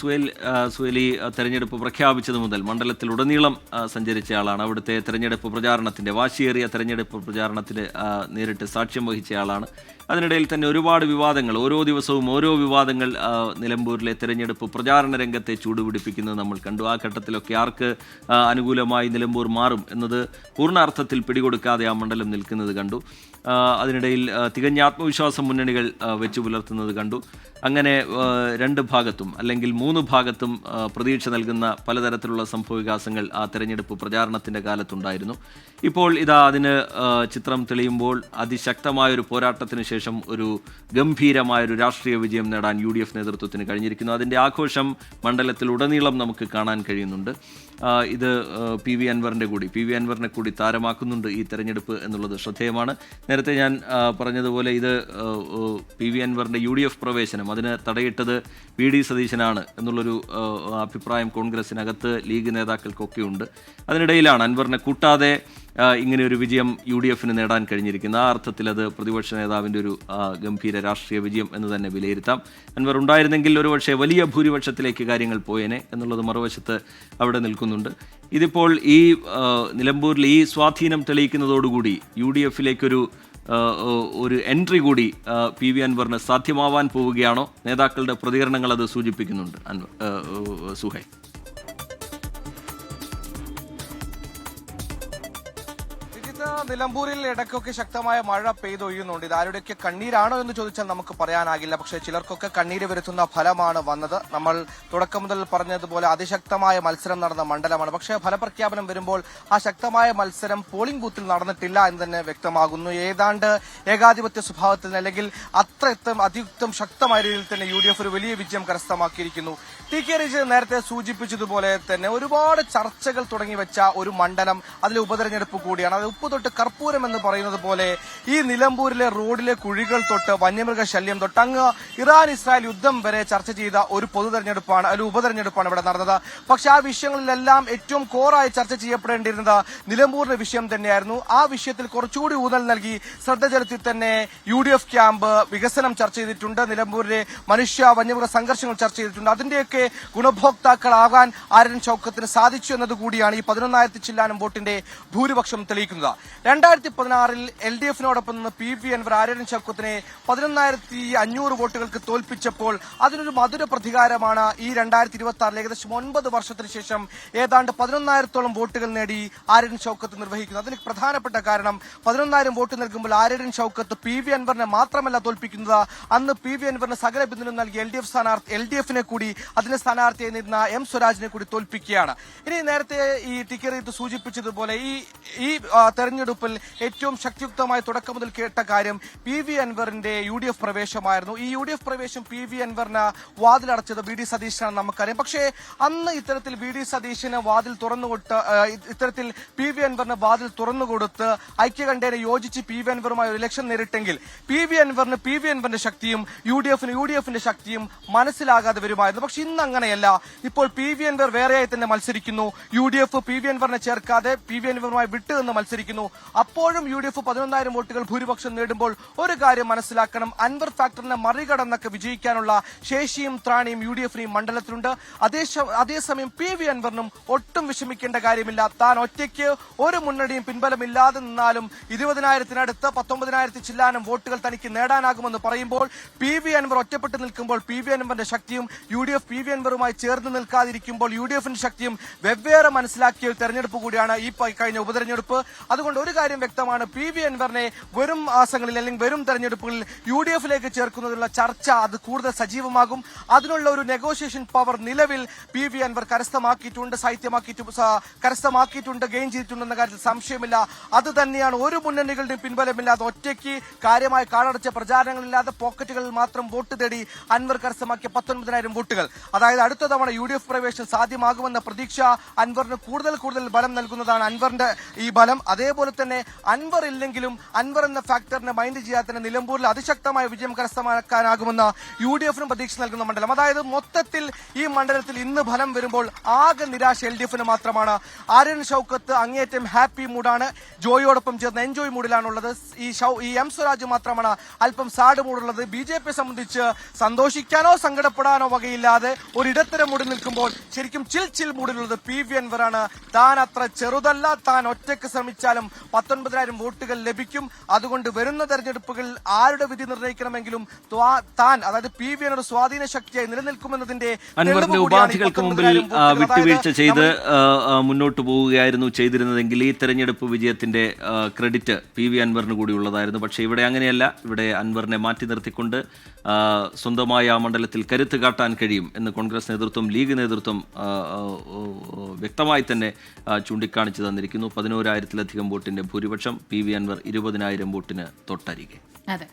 സുഹേലി തെരഞ്ഞെടുപ്പ് പ്രഖ്യാപിച്ചത് മുതൽ മണ്ഡലത്തിലുടനീളം സഞ്ചരിച്ചയാളാണ്. അവിടുത്തെ തെരഞ്ഞെടുപ്പ് പ്രചാരണത്തിന്റെ വാശിയേറിയ തെരഞ്ഞെടുപ്പ് പ്രചാരണത്തിന് നേരിട്ട് സാക്ഷ്യം വഹിച്ചയാളാണ്. അതിനിടയിൽ തന്നെ ഒരുപാട് വിവാദങ്ങൾ, ഓരോ ദിവസവും ഓരോ വിവാദങ്ങൾ നിലമ്പൂരിലെ തെരഞ്ഞെടുപ്പ് പ്രചാരണ രംഗത്തെ ചൂടുപിടിപ്പിക്കുന്നത് നമ്മൾ കണ്ടു. ആ ഘട്ടത്തിലൊക്കെ ആർക്ക് അനുകൂലമായി നിലമ്പൂർ മാറും എന്നത് പൂർണ്ണാർത്ഥത്തിൽ പിടികൊടുക്കാതെ ആ മണ്ഡലം നിൽക്കുന്നത് കണ്ടു. അതിനിടയിൽ തികഞ്ഞ ആത്മവിശ്വാസം മുന്നണികൾ വെച്ചു പുലർത്തുന്നത് കണ്ടു. അങ്ങനെ രണ്ട് ഭാഗത്തും അല്ലെങ്കിൽ മൂന്ന് ഭാഗത്തും പ്രതീക്ഷ നൽകുന്ന പലതരത്തിലുള്ള സംഭവവികാസങ്ങൾ ആ തെരഞ്ഞെടുപ്പ് പ്രചാരണത്തിൻ്റെ കാലത്തുണ്ടായിരുന്നു. ഇപ്പോൾ ഇതാ അതിന് ചിത്രം തെളിയുമ്പോൾ അതിശക്തമായൊരു പോരാട്ടത്തിന് ശേഷം ഒരു ഗംഭീരമായൊരു രാഷ്ട്രീയ വിജയം നേടാൻ UDF നേതൃത്വത്തിന് കഴിഞ്ഞിരിക്കുന്നു. അതിൻ്റെ ആഘോഷം മണ്ഡലത്തിലുടനീളം നമുക്ക് കാണാൻ കഴിയുന്നുണ്ട്. ഇത് PV അൻവറിനെ കൂടി താരമാക്കുന്നുണ്ട് ഈ തെരഞ്ഞെടുപ്പ് എന്നുള്ളത് ശ്രദ്ധേയമാണ്. നേരത്തെ ഞാൻ പറഞ്ഞതുപോലെ ഇത് PV അൻവറിൻ്റെ UDF പ്രവേശനം അതിന് തടയിട്ടത് VD സതീശനാണ് എന്നുള്ളൊരു അഭിപ്രായം കോൺഗ്രസിനകത്ത് ലീഗ് നേതാക്കൾക്കൊക്കെ ഉണ്ട്. അതിനിടയിലാണ് അൻവറിനെ കൂട്ടാതെ ഇങ്ങനെ ഒരു വിജയം UDFന് നേടാൻ കഴിഞ്ഞിരിക്കുന്നത്. ആ അർത്ഥത്തിൽ അത് പ്രതിപക്ഷ നേതാവിൻ്റെ ഒരു ഗംഭീര രാഷ്ട്രീയ വിജയം എന്ന് തന്നെ വിലയിരുത്താം. അൻവർ ഉണ്ടായിരുന്നെങ്കിൽ ഒരുപക്ഷെ വലിയ ഭൂരിപക്ഷത്തിലേക്ക് കാര്യങ്ങൾ പോയേനെ എന്നുള്ളത് മറുവശത്ത് അവിടെ നിൽക്കുന്നുണ്ട്. ഇതിപ്പോൾ ഈ നിലമ്പൂരിൽ ഈ സ്വാധീനം തെളിയിക്കുന്നതോടുകൂടി UDFിലേക്കൊരു എൻട്രി കൂടി PV അൻവറിന് സാധ്യമാവാൻ പോവുകയാണോ? നേതാക്കളുടെ പ്രതികരണങ്ങൾ അത് സൂചിപ്പിക്കുന്നുണ്ട്. സുഹൈൽ, നിലമ്പൂരിൽ ഇടയ്ക്കൊക്കെ ശക്തമായ മഴ പെയ്തൊഴിയുന്നുണ്ട്. ഇത് ആരുടെയൊക്കെ കണ്ണീരാണോ എന്ന് ചോദിച്ചാൽ നമുക്ക് പറയാനാകില്ല. പക്ഷേ ചിലർക്കൊക്കെ കണ്ണീര് വരുത്തുന്ന ഫലമാണ് വന്നത്. നമ്മൾ തുടക്കം മുതൽ പറഞ്ഞതുപോലെ അതിശക്തമായ മത്സരം നടന്ന മണ്ഡലമാണ്. പക്ഷേ ഫലപ്രഖ്യാപനം വരുമ്പോൾ ആ ശക്തമായ മത്സരം പോളിംഗ് ബൂത്തിൽ നടന്നിട്ടില്ല എന്ന് തന്നെ വ്യക്തമാകുന്നു. ഏതാണ്ട് ഏകാധിപത്യ സ്വഭാവത്തിൽ അല്ലെങ്കിൽ അതിയുക്തം ശക്തമായ രീതിയിൽ തന്നെ UDF ഒരു വലിയ വിജയം കരസ്ഥമാക്കിയിരിക്കുന്നു. TK രാജ നേരത്തെ സൂചിപ്പിച്ചതുപോലെ തന്നെ ഒരുപാട് ചർച്ചകൾ തുടങ്ങി വെച്ച ഒരു മണ്ഡലം, അതിലെ ഉപതെരഞ്ഞെടുപ്പ് കൂടിയാണ്. അത് ഉപ്പ് തൊട്ട് കർപ്പൂരം എന്ന് പറയുന്നത് പോലെ ഈ നിലമ്പൂരിലെ റോഡിലെ കുഴികൾ തൊട്ട് വന്യമൃഗ ശല്യം തൊട്ട് അങ്ങ് ഇറാൻ-ഇസ്രായേൽ യുദ്ധം വരെ ചർച്ച ചെയ്ത ഒരു പൊതുതെരഞ്ഞെടുപ്പാണ്, ഒരു ഉപതെരഞ്ഞെടുപ്പാണ് ഇവിടെ നടന്നത്. പക്ഷെ ആ വിഷയങ്ങളിലെല്ലാം ഏറ്റവും കോറായി ചർച്ച ചെയ്യപ്പെടേണ്ടിയിരുന്നത് നിലമ്പൂരിന്റെ വിഷയം തന്നെയായിരുന്നു. ആ വിഷയത്തിൽ കുറച്ചുകൂടി ഊന്നൽ നൽകി ശ്രദ്ധ ചെലുത്തി തന്നെ UDF ക്യാമ്പ് വികസനം ചർച്ച ചെയ്തിട്ടുണ്ട്. നിലമ്പൂരിലെ മനുഷ്യ വന്യമൃഗ സംഘർഷങ്ങൾ ചർച്ച ചെയ്തിട്ടുണ്ട്. അതിന്റെയൊക്കെ ഗുണഭോക്താക്കളാകാൻ ആര്യൻ ഷൗക്കത്തിന് സാധിച്ചു എന്നതുകൂടിയാണ് ഈ 11,000 ചില്ലാനം വോട്ടിന്റെ ഭൂരിപക്ഷം തെളിയിക്കുന്നത്. 2016 LDFനോടൊപ്പം നിന്ന് PV അൻവർ ആര്യൻ ഷൗക്കത്തിനെ 11,500 വോട്ടുകൾക്ക് തോൽപ്പിച്ചപ്പോൾ അതിനൊരു മധുര പ്രതികാരമാണ് ഈ 2026 ഏകദേശം 9 വർഷത്തിന് ശേഷം ഏതാണ്ട് 11,000-ഓളം വോട്ടുകൾ നേടി ആര്യൻ ഷൗക്കത്ത് നിർവഹിക്കുന്നത്. അതിന് പ്രധാനപ്പെട്ട കാരണം 11,000 വോട്ട് നൽകുമ്പോൾ ആര്യൻ ഷൗക്കത്ത് PV അൻവറിനെ മാത്രമല്ല തോൽപ്പിക്കുന്നത്, അന്ന് PV അൻവറിന് സകല പിന്തുണ നൽകി LDFനെ കൂടി അതിന്റെ സ്ഥാനാർത്ഥിയായി നിന്ന M സ്വരാജിനെ കൂടി തോൽപ്പിക്കുകയാണ്. ഇനി നേരത്തെ ഈ TK രാജ സൂചിപ്പിച്ചതുപോലെ ഈ തെരഞ്ഞെടുപ്പിൽ ഏറ്റവും ശക്തിയുക്തമായി തുടക്കം മുതൽ കേട്ട കാര്യം PV അൻവറിന്റെ UDF പ്രവേശമായിരുന്നു. ഈ UDF പ്രവേശം PV അൻവറിന് വാതിലടച്ചത് VD സതീശനാണെന്ന് നമുക്കറിയാം. പക്ഷേ അന്ന് ഇത്തരത്തിൽ VD സതീശന് വാതിൽ ഇത്തരത്തിൽ PV അൻവറിന് വാതിൽ തുറന്നുകൊടുത്ത് ഐക്യകണ്ഠേന യോജിച്ച് PV അൻവറുമായി ഒരു ഇലക്ഷൻ നേരിട്ടെങ്കിൽ PV അൻവറിന്റെ ശക്തിയും UDFന്റെ ശക്തിയും മനസ്സിലാകാതെ വരുമായിരുന്നു. പക്ഷെ ഇന്ന് അങ്ങനെയല്ല. ഇപ്പോൾ PV അൻവർ വേറെയായി തന്നെ മത്സരിക്കുന്നു. UDF PV അൻവറിനെ ചേർക്കാതെ PV അൻവറുമായി വിട്ട് നിന്ന് മത്സരിക്കുന്നു. അപ്പോഴും UDF 11,000 വോട്ടുകൾ ഭൂരിപക്ഷം നേടുമ്പോൾ ഒരു കാര്യം മനസ്സിലാക്കണം, അൻവർ ഫാക്ടറിനെ മറികടന്നൊക്കെ വിജയിക്കാനുള്ള ശേഷിയും ത്രാണിയും UDFന് മണ്ഡലത്തിലുണ്ട്. അതേസമയം PV അൻവറിനും ഒട്ടും വിഷമിക്കേണ്ട കാര്യമില്ല. താൻ ഒറ്റയ്ക്ക് ഒരു മുന്നണിയും പിൻബലമില്ലാതെ നിന്നാലും 20,000-നടുത്ത് 19,000 ചില്ലാനം വോട്ടുകൾ തനിക്ക് നേടാനാകുമെന്ന് പറയുമ്പോൾ PV അൻവർ ഒറ്റപ്പെട്ട് നിൽക്കുമ്പോൾ PV അൻവറിന്റെ ശക്തിയും UDF PV അൻവറുമായി ചേർന്ന് നിൽക്കാതിരിക്കുമ്പോൾ UDFന്റെ ശക്തിയും വെവ്വേറെ മനസ്സിലാക്കിയ തെരഞ്ഞെടുപ്പ് കൂടിയാണ് ഈ കഴിഞ്ഞ ഉപതെരഞ്ഞെടുപ്പ്. അതുകൊണ്ട് ഒരു കാര്യം വ്യക്തമാണ്, PV അൻവറിനെ വരും മാസങ്ങളിൽ അല്ലെങ്കിൽ വരും തെരഞ്ഞെടുപ്പുകളിൽ UDFിലേക്ക് ചേർക്കുന്നതിനുള്ള ചർച്ച അത് കൂടുതൽ സജീവമാകും. അതിനുള്ള ഒരു നെഗോഷിയേഷൻ പവർ നിലവിൽ PV അൻവർ കരസ്ഥമാക്കിയിട്ടുണ്ട്, ഗെയിൻ ചെയ്തിട്ടുണ്ടെന്ന കാര്യത്തിൽ സംശയമില്ല. അത് തന്നെയാണ് ഒരു മുന്നണികളുടെയും പിൻബലമില്ലാതെ ഒറ്റയ്ക്ക് കാര്യമായി കാടടച്ച പ്രചാരണങ്ങളില്ലാതെ പോക്കറ്റുകളിൽ മാത്രം വോട്ട് തേടി അൻവർ കരസ്ഥമാക്കിയ 19,000 വോട്ടുകൾ. അതായത് അടുത്ത തവണ UDF പ്രവേശനം സാധ്യമാകുമെന്ന പ്രതീക്ഷ അൻവറിന് കൂടുതൽ ബലം നൽകുന്നതാണ്. അൻവറിന്റെ ഈ ബലം അതേപോലെ തന്നെ അൻവർ ഇല്ലെങ്കിലും അൻവർ എന്ന ഫാക്ടറിനെ മൈൻഡ് ചെയ്യാതെ തന്നെ നിലമ്പൂരിൽ അതിശക്തമായ വിജയം കരസ്ഥമാക്കാനാകുമെന്ന് UDF-നും പ്രതീക്ഷ നൽകുന്ന മണ്ഡലം. അതായത് മൊത്തത്തിൽ ഈ മണ്ഡലത്തിൽ ഇന്ന് ഫലം വരുമ്പോൾ ആകെ നിരാശ LDF-ന് മാത്രമാണ്. ആര്യൻ ഷൗക്കത്ത് അങ്ങേയറ്റം ഹാപ്പി മൂഡാണ്, ജോയിയോടൊപ്പം ചേർന്ന് എൻജോയ് മൂഡിലാണുള്ളത്. ഈ എം സ്വരാജ് മാത്രമാണ് അല്പം സാഡ് മൂഡുള്ളത്. BJP സംബന്ധിച്ച് സന്തോഷിക്കാനോ സങ്കടപ്പെടാനോ വകയില്ലാതെ ഒരിടത്തരം മൂഡിൽ നിൽക്കുമ്പോൾ ശരിക്കും ചിൽ മൂഡിലുള്ളത് PV അൻവറാണ്. താൻ അത്ര ചെറുതല്ല, താൻ ഒറ്റയ്ക്ക് ശ്രമിച്ചാലും 19,000 വോട്ടുകൾ ലഭിക്കും. അതുകൊണ്ട് വരുന്ന തെരഞ്ഞെടുപ്പുകളിൽ ആരുടെ വിധി നിർണ്ണയിക്കണമെങ്കിലും താൻ, അതായത് PV ഒരു സ്വാധീന ശക്തിയായി നിലനിൽക്കുമെന്നതിന്റെ അൻവറിന്റെ ഉപാധികൾക്ക് മുമ്പിൽ വിട്ടുവീഴ്ച ചെയ്ത് മുന്നോട്ട് പോവുകയായിരുന്നു ചെയ്തിരുന്നതെങ്കിൽ ഈ തെരഞ്ഞെടുപ്പ് വിജയത്തിന്റെ ക്രെഡിറ്റ് PV അൻവറിന് കൂടി ഉള്ളതായിരുന്നു. പക്ഷേ ഇവിടെ അങ്ങനെയല്ല. ഇവിടെ അൻവറിനെ മാറ്റി നിർത്തിക്കൊണ്ട് സ്വന്തമായ ആ മണ്ഡലത്തിൽ കരുത്ത് കാട്ടാൻ കഴിയും എന്ന് കോൺഗ്രസ് നേതൃത്വം, ലീഗ് നേതൃത്വം വ്യക്തമായി തന്നെ ചൂണ്ടിക്കാണിച്ചു തന്നിരിക്കുന്നു. 11,000-ലധികം വോട്ടിന്റെ ഭൂരിപക്ഷം, PV അൻവർ 20,000 വോട്ടിന് തൊട്ടരികെ. അതെ.